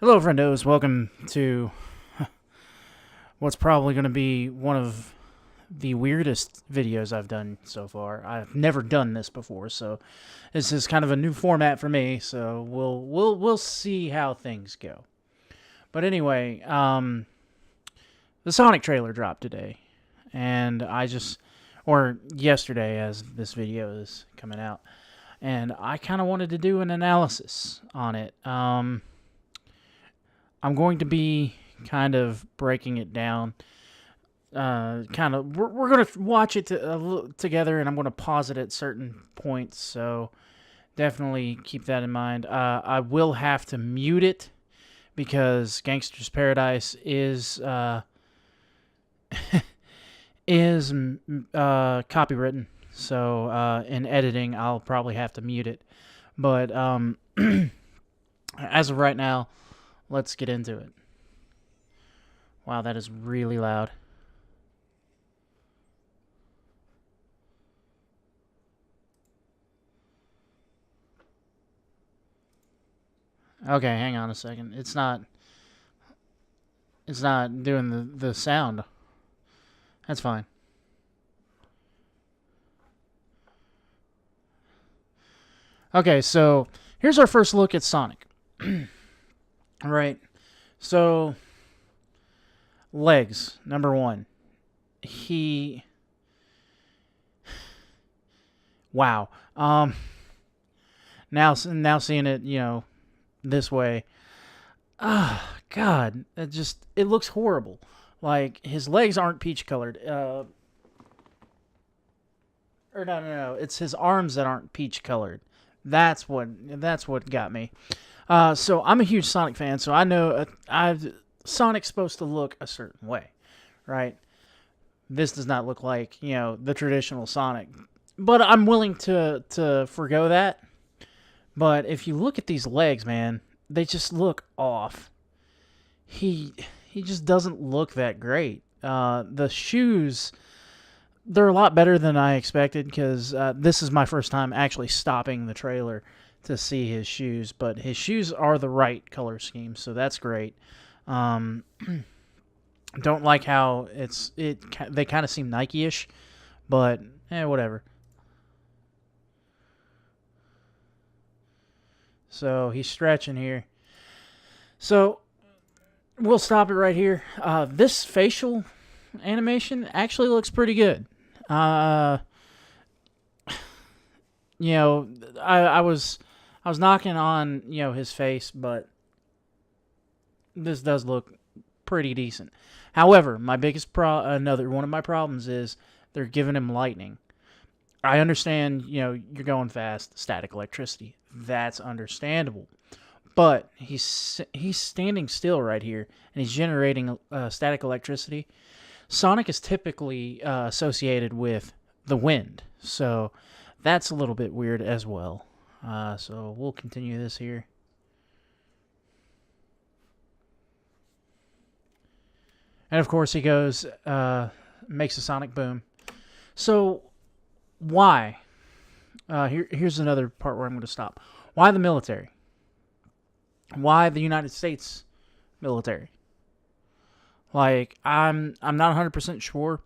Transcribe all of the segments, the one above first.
Hello, friendos. Welcome to what's probably going to be one of the weirdest videos I've done so far. I've never done this before, so this is kind of a new format for me. So we'll see how things go. But anyway, the Sonic trailer dropped today, and or yesterday, as this video is coming out, and I kind of wanted to do an analysis on it. I'm going to be kind of breaking it down. We're going to watch it together, and I'm going to pause it at certain points. So definitely keep that in mind. I will have to mute it because Gangster's Paradise is is copywritten. So in editing, I'll probably have to mute it. But as of right now, let's get into it. Wow, that is really loud. Okay, hang on a second. It's not doing the sound. That's fine. Okay, so here's our first look at Sonic. Right. So legs, number one. Wow. Now seeing it, this way. God, it looks horrible. Like his legs aren't peach colored. Or no. It's his arms that aren't peach colored. That's what got me. So I'm a huge Sonic fan, so I know Sonic's supposed to look a certain way, right? This does not look like, the traditional Sonic. But I'm willing to forgo that. But if you look at these legs, man, they just look off. He just doesn't look that great. The shoes, they're a lot better than I expected because this is my first time actually stopping the trailer to see his shoes, but his shoes are the right color scheme, so that's great. Don't like how they kind of seem Nike-ish, but whatever. So he's stretching here. So we'll stop it right here. This facial animation actually looks pretty good. I was knocking on his face, but this does look pretty decent. However, my biggest another one of my problems is they're giving him lightning. I understand, you're going fast, static electricity. That's understandable. But he's standing still right here, and he's generating static electricity. Sonic is typically associated with the wind, so that's a little bit weird as well. So we'll continue this here. And of course he goes, makes a sonic boom. So why? Here's another part where I'm going to stop. Why the military? Why the United States military? Like, I'm not 100% sure.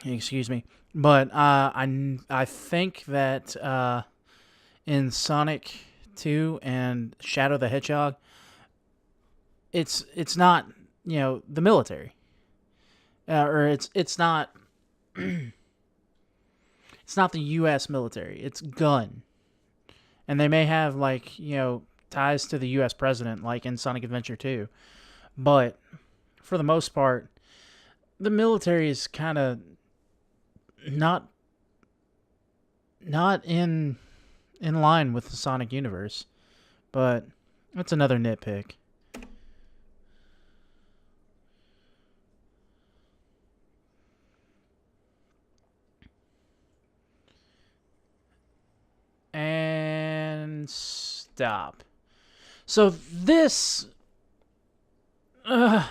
Excuse me. But I think that in Sonic 2 and Shadow the Hedgehog, it's not, the military. Or it's not it's not the US military. It's gun. And they may have ties to the US president like in Sonic Adventure 2. But for the most part, the military is kind of not in line with the Sonic universe. But that's another nitpick. And stop. So this I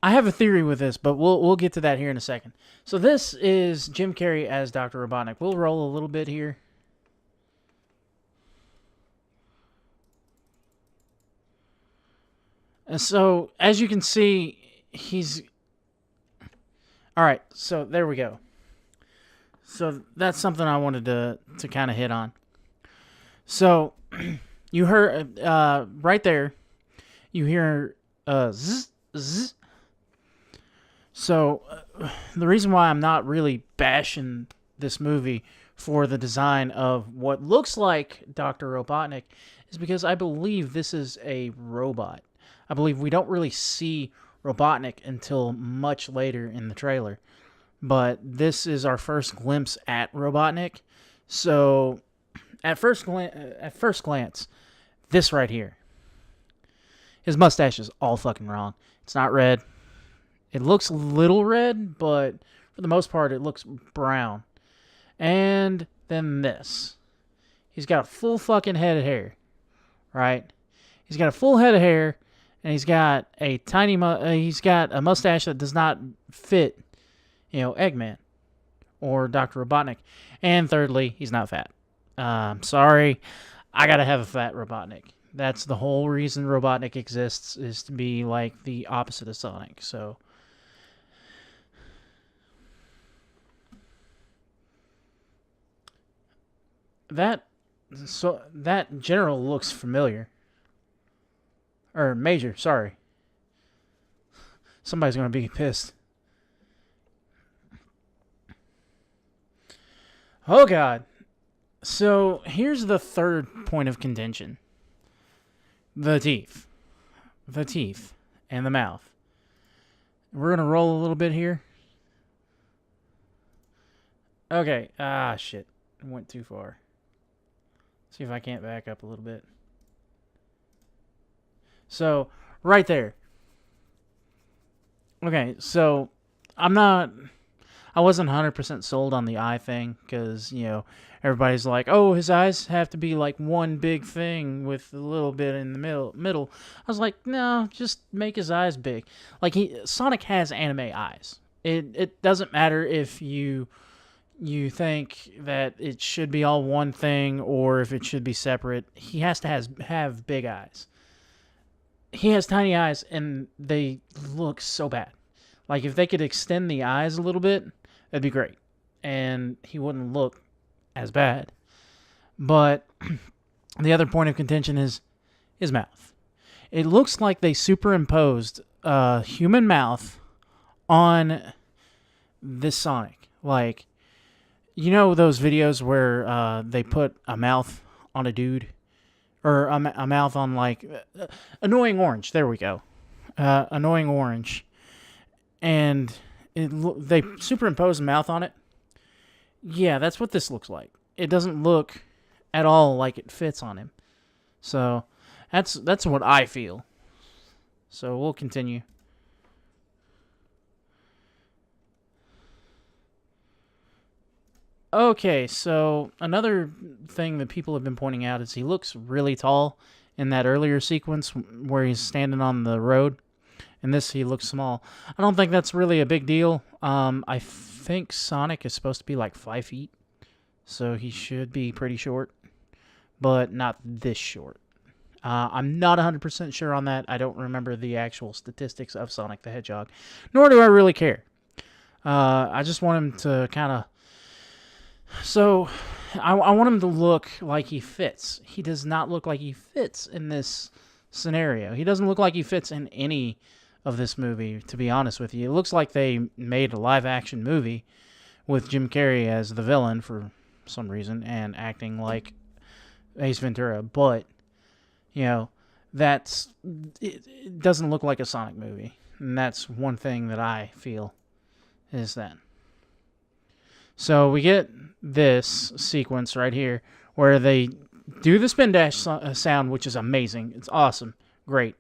have a theory with this, but we'll get to that here in a second. So this is Jim Carrey as Dr. Robotnik. We'll roll a little bit here. And so, as you can see, he's... Alright, so there we go. So, that's something I wanted to kind of hit on. So, you heard, right there, you hear, zzz, zzz. So, the reason why I'm not really bashing this movie for the design of what looks like Dr. Robotnik is because I believe this is a robot. I believe we don't really see Robotnik until much later in the trailer. But this is our first glimpse at Robotnik. So, at first glance, this right here. His mustache is all fucking wrong. It's not red. It looks a little red, but for the most part, it looks brown. And then this. He's got a full fucking head of hair, right? He's got a full head of hair, and he's got a he's got a mustache that does not fit, Eggman or Dr. Robotnik. And thirdly, he's not fat. Sorry, I gotta have a fat Robotnik. That's the whole reason Robotnik exists, is to be like the opposite of Sonic. So that general looks familiar. Or Major, sorry. Somebody's gonna be pissed. Oh god. So here's the third point of contention. The teeth. The teeth. And the mouth. We're gonna roll a little bit here. Okay. Ah, shit. I went too far. See if I can't back up a little bit. So, right there. Okay, so I wasn't 100% sold on the eye thing because, everybody's like, oh, his eyes have to be like one big thing with a little bit in the middle. I was like, no, just make his eyes big. Like, Sonic has anime eyes. It doesn't matter if you think that it should be all one thing or if it should be separate. He has to have big eyes. He has tiny eyes, and they look so bad. Like, if they could extend the eyes a little bit, that'd be great. And he wouldn't look as bad. But the other point of contention is his mouth. It looks like they superimposed a human mouth on this Sonic. Like, those videos where they put a mouth on a dude? Or a mouth on, like, Annoying Orange. There we go. Annoying Orange. And they superimpose a mouth on it. Yeah, that's what this looks like. It doesn't look at all like it fits on him. So, that's what I feel. So, we'll continue. Okay, so another thing that people have been pointing out is he looks really tall in that earlier sequence where he's standing on the road. In this, he looks small. I don't think that's really a big deal. I think Sonic is supposed to be like 5 feet, so he should be pretty short, but not this short. I'm not 100% sure on that. I don't remember the actual statistics of Sonic the Hedgehog, nor do I really care. I just want him to kind of... So, I want him to look like he fits. He does not look like he fits in this scenario. He doesn't look like he fits in any of this movie, to be honest with you. It looks like they made a live-action movie with Jim Carrey as the villain for some reason and acting like Ace Ventura. But, it doesn't look like a Sonic movie. And that's one thing that I feel is that. So we get this sequence right here where they do the spin dash sound, which is amazing. It's awesome. Great.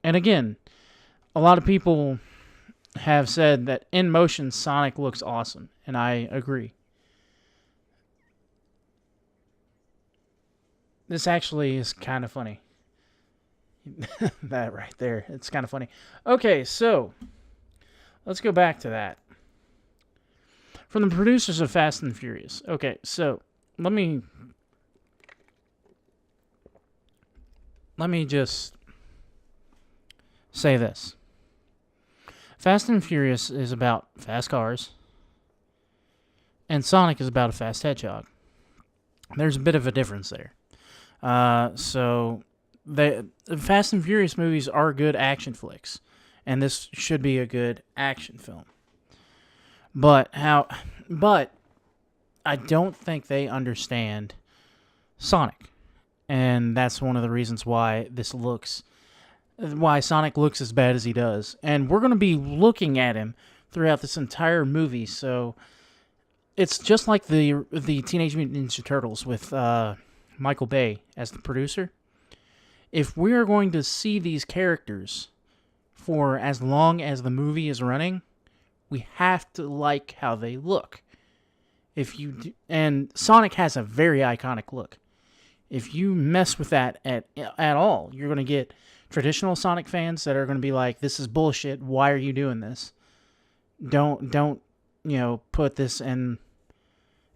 And again, a lot of people have said that in motion Sonic looks awesome, and I agree. This actually is kind of funny. That right there. It's kind of funny. Okay, so let's go back to that. From the producers of Fast and Furious. Okay, so let me just say this. Fast and Furious is about fast cars, and Sonic is about a fast hedgehog. There's a bit of a difference there. So the Fast and Furious movies are good action flicks, and this should be a good action film. But I don't think they understand Sonic, and that's one of the reasons why Sonic looks as bad as he does. And we're going to be looking at him throughout this entire movie, so it's just like the Teenage Mutant Ninja Turtles with Michael Bay as the producer. If we are going to see these characters for as long as the movie is running, we have to like how they look. And Sonic has a very iconic look. If you mess with that at all, you're going to get traditional Sonic fans that are going to be like, "This is bullshit. Why are you doing this? Don't put this in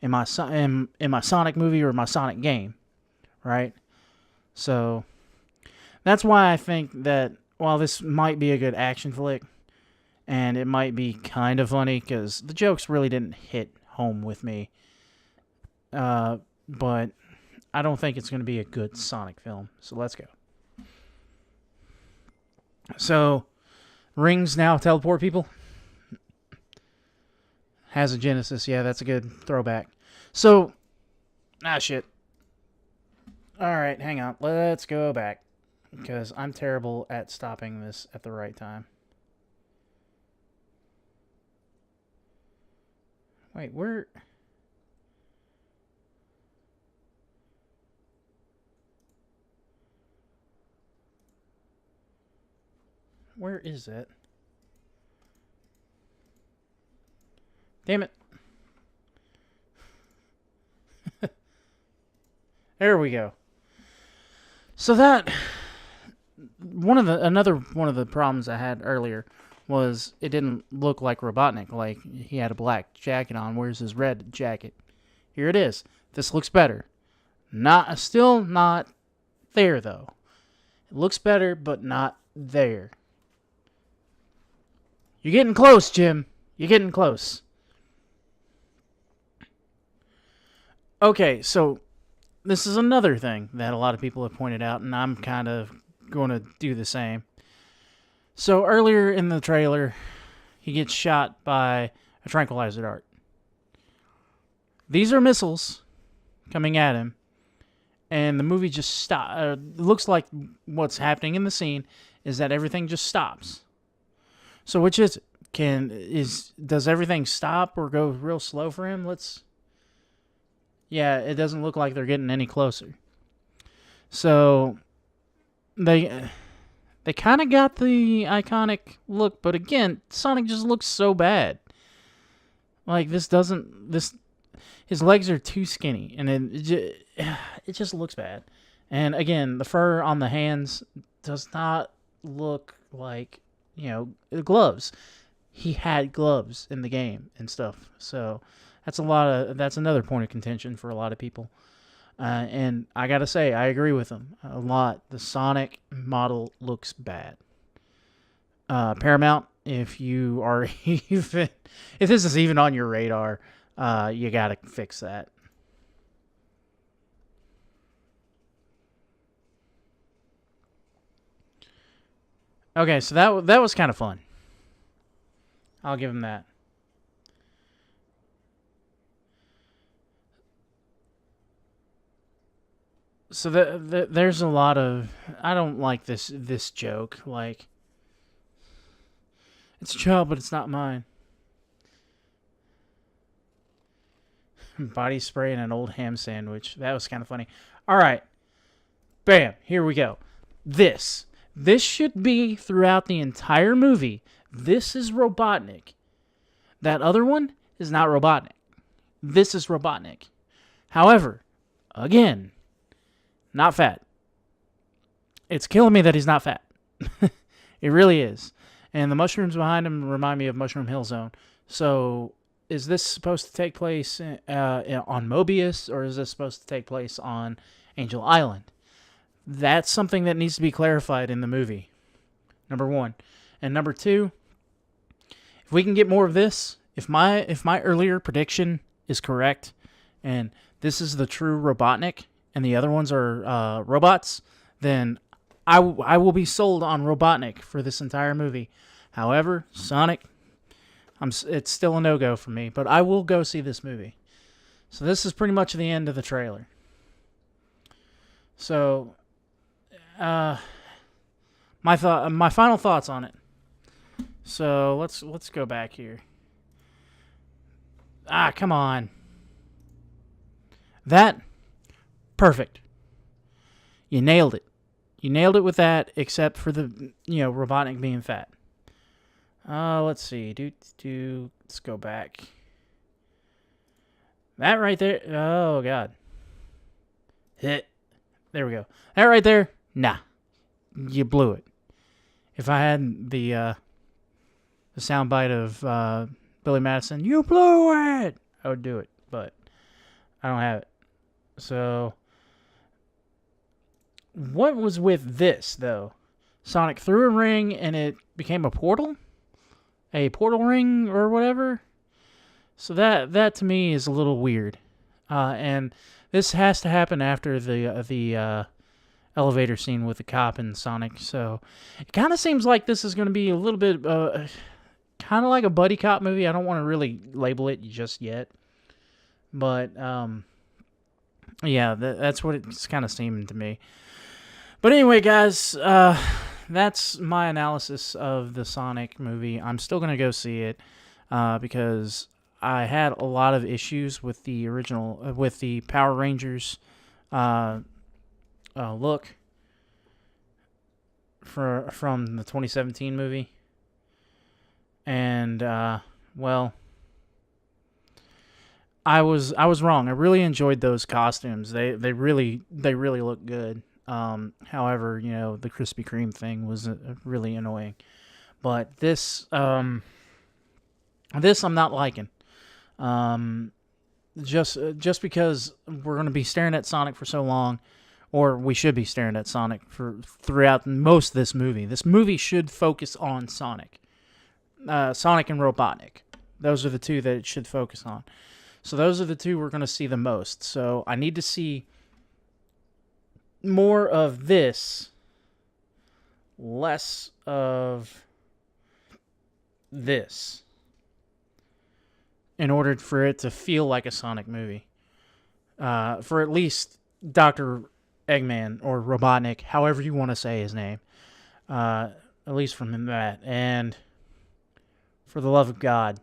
my Sonic movie or my Sonic game," right? So that's why I think that while this might be a good action flick, and it might be kind of funny because the jokes really didn't hit home with me, but I don't think it's going to be a good Sonic film. So let's go. So, rings now teleport people. Has a Genesis. Yeah, that's a good throwback. So, shit. Alright, hang on. Let's go back. Because I'm terrible at stopping this at the right time. Wait, where is it? Damn it. There we go. So another one of the problems I had earlier was it didn't look like Robotnik. Like, he had a black jacket on. Where's his red jacket? Here it is. This looks better. Still not there, though. It looks better, but not there. You're getting close, Jim. You're getting close. Okay, so this is another thing that a lot of people have pointed out, and I'm kind of going to do the same. So earlier in the trailer, he gets shot by a tranquilizer dart. These are missiles coming at him, and the movie just stops. It looks like what's happening in the scene is that everything just stops. So which is it? Does everything stop or go real slow for him? Yeah, it doesn't look like they're getting any closer. So they kind of got the iconic look, but again, Sonic just looks so bad. Like, his legs are too skinny, and it just looks bad. And again, the fur on the hands does not look like, gloves. He had gloves in the game and stuff. So that's another point of contention for a lot of people. And I gotta say, I agree with them a lot. The Sonic model looks bad. Paramount, if you are if this is even on your radar, you gotta fix that. Okay, so that was kind of fun. I'll give him that. So there's a lot of... I don't like this joke. Like, it's a child, but it's not mine. Body spray and an old ham sandwich. That was kind of funny. All right. Bam. Here we go. This should be throughout the entire movie. This is Robotnik. That other one is not Robotnik. This is Robotnik. However, again, not fat. It's killing me that he's not fat. It really is. And the mushrooms behind him remind me of Mushroom Hill Zone. So, is this supposed to take place on Mobius, or is this supposed to take place on Angel Island? That's something that needs to be clarified in the movie. Number one. And number two, if we can get more of this, if my earlier prediction is correct, and this is the true Robotnik, and the other ones are robots, then I will be sold on Robotnik for this entire movie. However, Sonic, it's still a no-go for me, but I will go see this movie. So this is pretty much the end of the trailer. So, my final thoughts on it. So let's go back here. Come on. That, perfect. You nailed it. You nailed it with that, except for the, Robotnik being fat. Let's see. Let's go back. That right there. Oh, God. Hit. There we go. That right there. Nah. You blew it. If I had the soundbite of Billy Madison, you blew it, I would do it. But I don't have it. So, what was with this, though? Sonic threw a ring and it became a portal? A portal ring or whatever? So that to me is a little weird. And this has to happen after the elevator scene with the cop and Sonic. So it kind of seems like this is going to be a little bit kind of like a buddy cop movie. I don't want to really label it just yet. But yeah, that's what it's kind of seeming to me. But anyway, guys, that's my analysis of the Sonic movie. I'm still going to go see it because I had a lot of issues with the original, with the Power Rangers look from the 2017 movie. And, well, I was wrong. I really enjoyed those costumes. They really look good. However, the Krispy Kreme thing was really annoying. But this I'm not liking. Just because we're going to be staring at Sonic for so long, or we should be staring at Sonic throughout most of this movie. This movie should focus on Sonic. Sonic and Robotnik. Those are the two that it should focus on. So those are the two we're going to see the most. So I need to see more of this, less of this, in order for it to feel like a Sonic movie. For at least Dr. Eggman or Robotnik, however you want to say his name. At least from that. And for the love of God,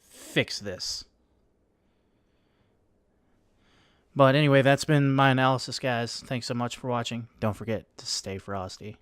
fix this. But anyway, that's been my analysis, guys. Thanks so much for watching. Don't forget to stay frosty.